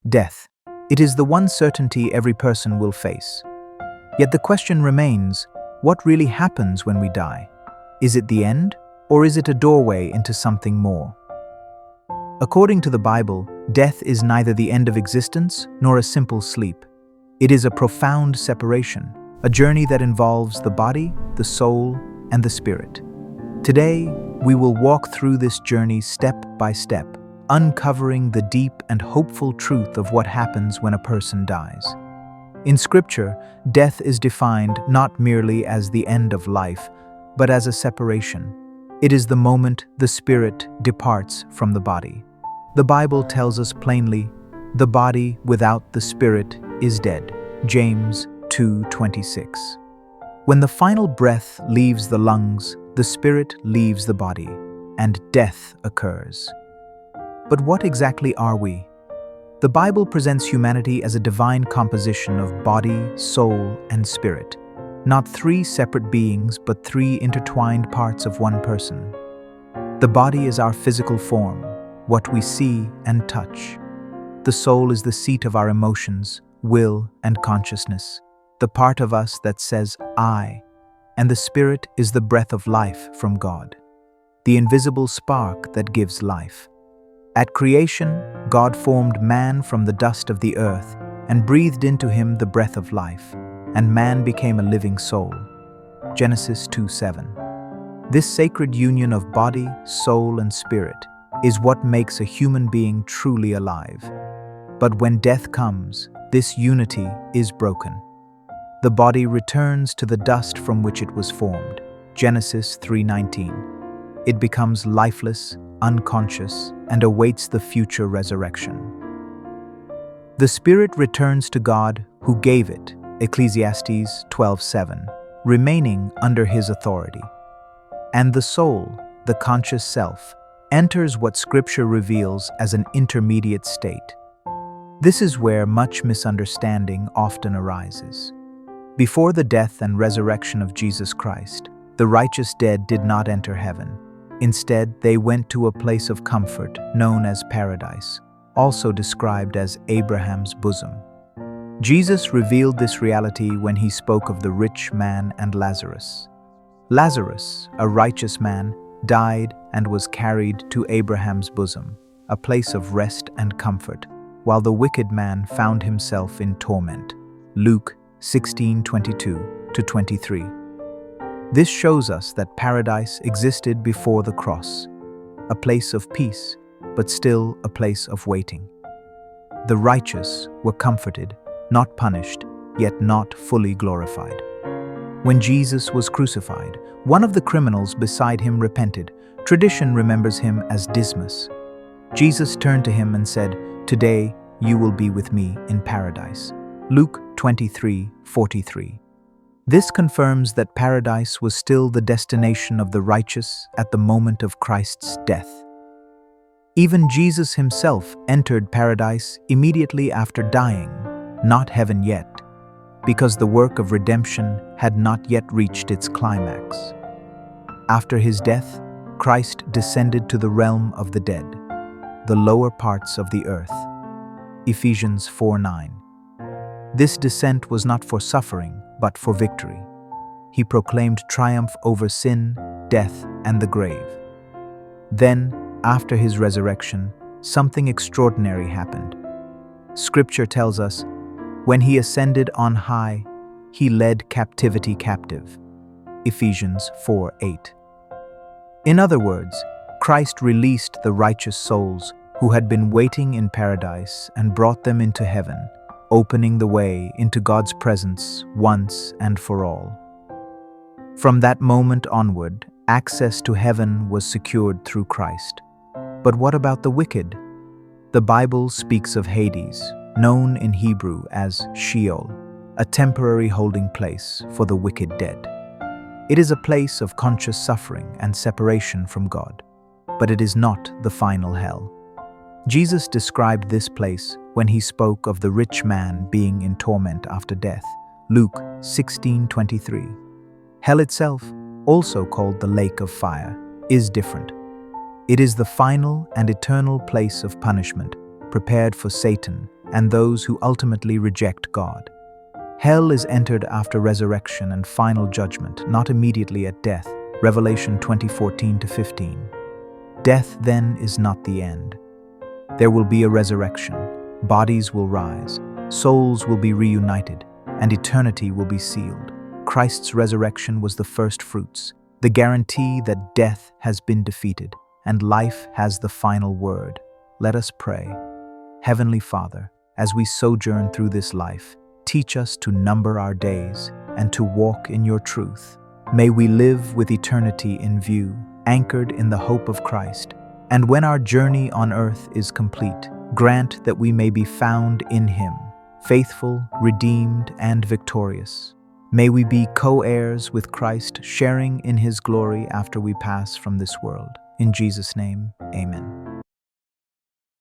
Death. It is the one certainty every person will face. Yet the question remains, what really happens when we die? Is it the end, or is it a doorway into something more? According to the Bible, death is neither the end of existence nor a simple sleep. It is a profound separation, a journey that involves the body, the soul, and the spirit. Today, we will walk through this journey step by step, uncovering the deep and hopeful truth of what happens when a person dies. In Scripture, death is defined not merely as the end of life, but as a separation. It is the moment the spirit departs from the body. The Bible tells us plainly, "The body without the spirit is dead." James 2:26. When the final breath leaves the lungs, the spirit leaves the body, and death occurs. But what exactly are we? The Bible presents humanity as a divine composition of body, soul, and spirit. Not three separate beings, but three intertwined parts of one person. The body is our physical form, what we see and touch. The soul is the seat of our emotions, will, and consciousness, the part of us that says, "I." And the spirit is the breath of life from God, the invisible spark that gives life. At creation, God formed man from the dust of the earth and breathed into him the breath of life, and man became a living soul. Genesis 2:7. This sacred union of body, soul, and spirit is what makes a human being truly alive. But when death comes, this unity is broken. The body returns to the dust from which it was formed. Genesis 3:19. It becomes lifeless, unconscious, and awaits the future resurrection. The spirit returns to God who gave it, Ecclesiastes 12:7, remaining under his authority. And the soul, the conscious self, enters what Scripture reveals as an intermediate state. This is where much misunderstanding often arises. Before the death and resurrection of Jesus Christ, the righteous dead did not enter heaven. Instead, they went to a place of comfort known as paradise, also described as Abraham's bosom. Jesus revealed this reality when he spoke of the rich man and Lazarus. Lazarus, a righteous man, died and was carried to Abraham's bosom, a place of rest and comfort, while the wicked man found himself in torment. Luke 16:22-23. This shows us that paradise existed before the cross, a place of peace, but still a place of waiting. The righteous were comforted, not punished, yet not fully glorified. When Jesus was crucified, one of the criminals beside him repented. Tradition remembers him as Dismas. Jesus turned to him and said, "Today you will be with me in paradise." Luke 23:43. This confirms that paradise was still the destination of the righteous at the moment of Christ's death. Even Jesus himself entered paradise immediately after dying, not heaven yet, because the work of redemption had not yet reached its climax. After his death, Christ descended to the realm of the dead, the lower parts of the earth. Ephesians 4:9. This descent was not for suffering, but for victory. He proclaimed triumph over sin, death, and the grave. Then, after his resurrection, something extraordinary happened. Scripture tells us, when he ascended on high, he led captivity captive. Ephesians 4:8. In other words, Christ released the righteous souls who had been waiting in paradise and brought them into heaven, opening the way into God's presence once and for all. From that moment onward, access to heaven was secured through Christ. But what about the wicked? The Bible speaks of Hades, known in Hebrew as Sheol, a temporary holding place for the wicked dead. It is a place of conscious suffering and separation from God, but it is not the final hell. Jesus described this place when he spoke of the rich man being in torment after death. Luke 16:23. Hell itself, also called the lake of fire, is different. It is the final and eternal place of punishment prepared for Satan and those who ultimately reject God. Hell is entered after resurrection and final judgment, not immediately at death. Revelation 20:14-15. Death then is not the end. There will be a resurrection, bodies will rise, souls will be reunited, and eternity will be sealed. Christ's resurrection was the first fruits, the guarantee that death has been defeated and life has the final word. Let us pray. Heavenly Father, as we sojourn through this life, teach us to number our days and to walk in your truth. May we live with eternity in view, anchored in the hope of Christ. And when our journey on earth is complete, grant that we may be found in Him, faithful, redeemed, and victorious. May we be co-heirs with Christ, sharing in His glory after we pass from this world. In Jesus' name, amen.